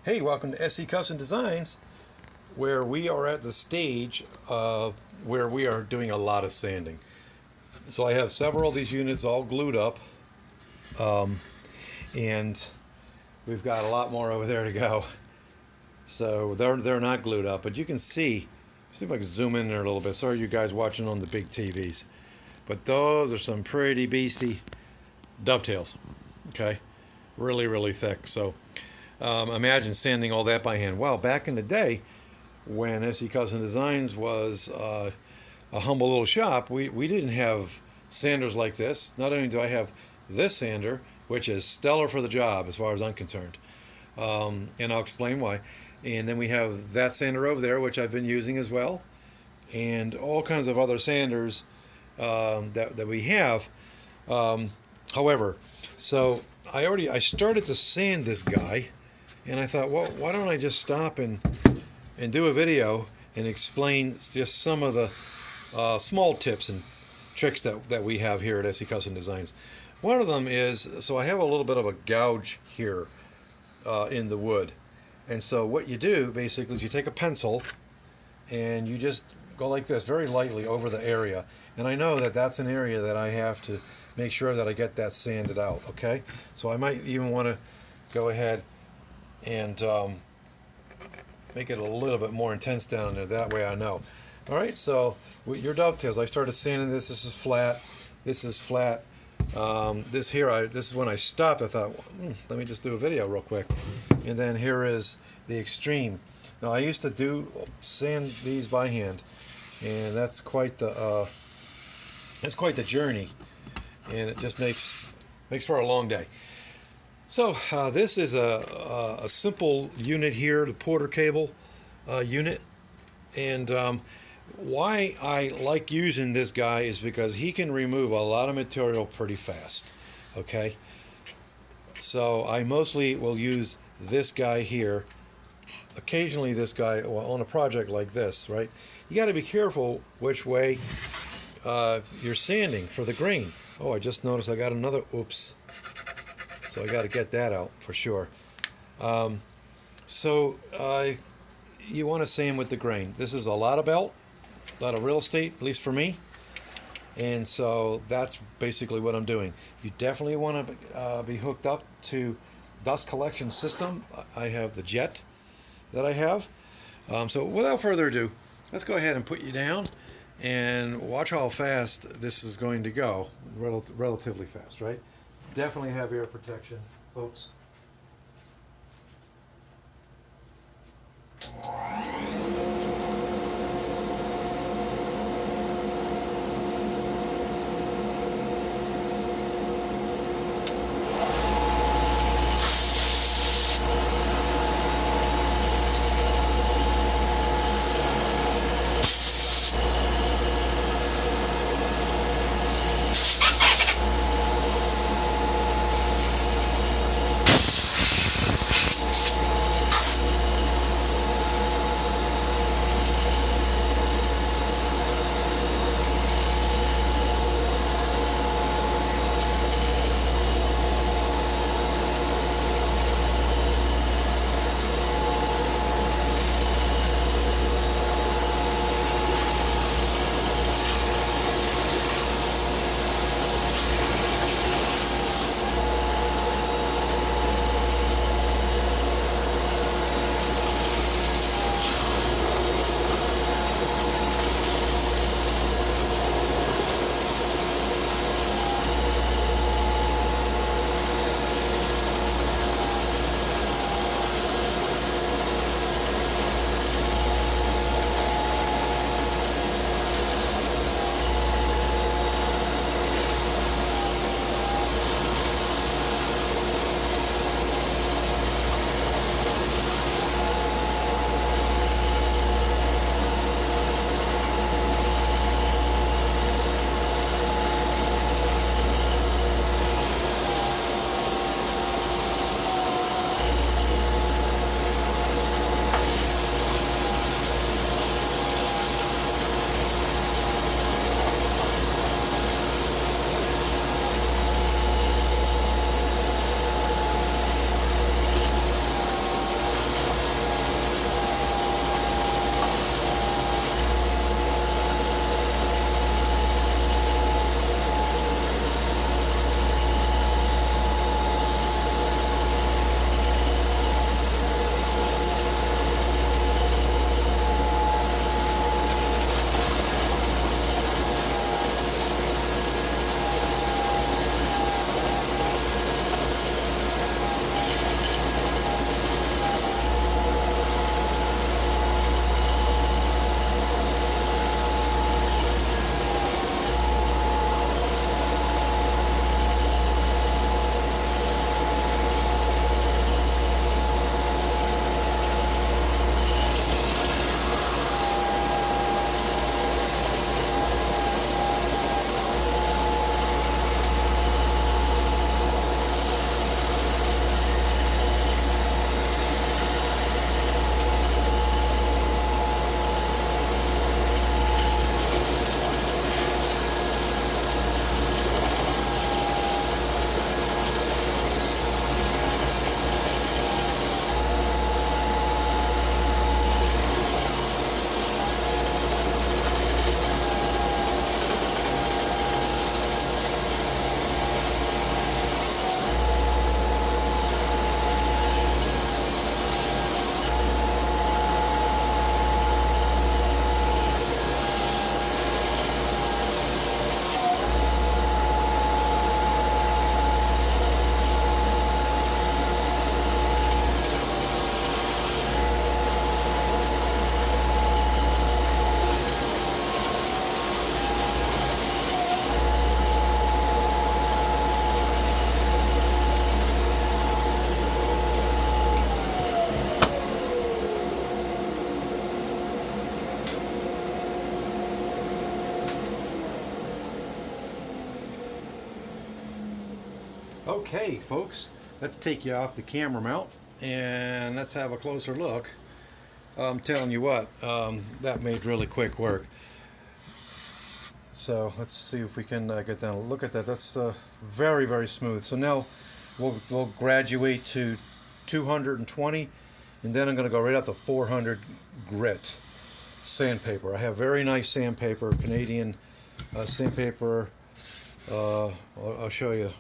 Hey, welcome to SE Custom Designs, where we are at the stage where we are doing a lot of sanding. So I have several of these units all glued up, and we've got a lot more over there to go. So they're not glued up, but you can see if I can zoom in there a little bit. Sorry you guys watching on the big TVs, but those are some pretty beastie dovetails. Okay, really thick. So imagine sanding all that by hand. Well, back in the day when SE Custom Designs was a humble little shop, we didn't have sanders like this. Not only do I have this sander, which is stellar for the job as far as I'm concerned, and I'll explain why. And then we have that sander over there, which I've been using as well, and all kinds of other sanders that we have. However, so I started to sand this guy, and I thought, well, why don't I just stop and do a video and explain just some of the small tips and tricks that we have here at SE Custom Designs. One of them is, so I have a little bit of a gouge here in the wood. And so what you do basically is you take a pencil and you just go like this very lightly over the area. And I know that that's an area that I have to make sure that I get that sanded out, okay? So I might even want to go ahead and make it a little bit more intense down there. That way I know. All right, so with your dovetails, I started sanding this. This is flat. This is flat. This is when I stopped. I thought, let me just do a video real quick. And then here is the extreme. Now I used to sand these by hand, and that's quite the journey, and it just makes for a long day. So this is a simple unit here, the Porter cable unit, and why I like using this guy is because he can remove a lot of material pretty fast. Okay, so I mostly will use this guy here. Occasionally this guy, well, on a project like this, right, you got to be careful which way you're sanding for the grain. Oh, I just noticed I got another oops, so I got to get that out for sure. You want to sand with the grain. This is a lot of belt, a lot of real estate, at least for me, and so that's basically what I'm doing. You definitely want to be hooked up to dust collection system. I have the jet that I have. So without further ado, let's go ahead and put you down and watch how fast this is going to go. Relatively fast, right? Definitely have air protection, folks. Okay, folks, let's take you off the camera mount and let's have a closer look. I'm telling you what, that made really quick work. So let's see if we can get down. Look at that. That's very, very smooth. So now we'll graduate to 220, and then I'm going to go right up to 400 grit sandpaper. I have very nice sandpaper, Canadian sandpaper. I'll show you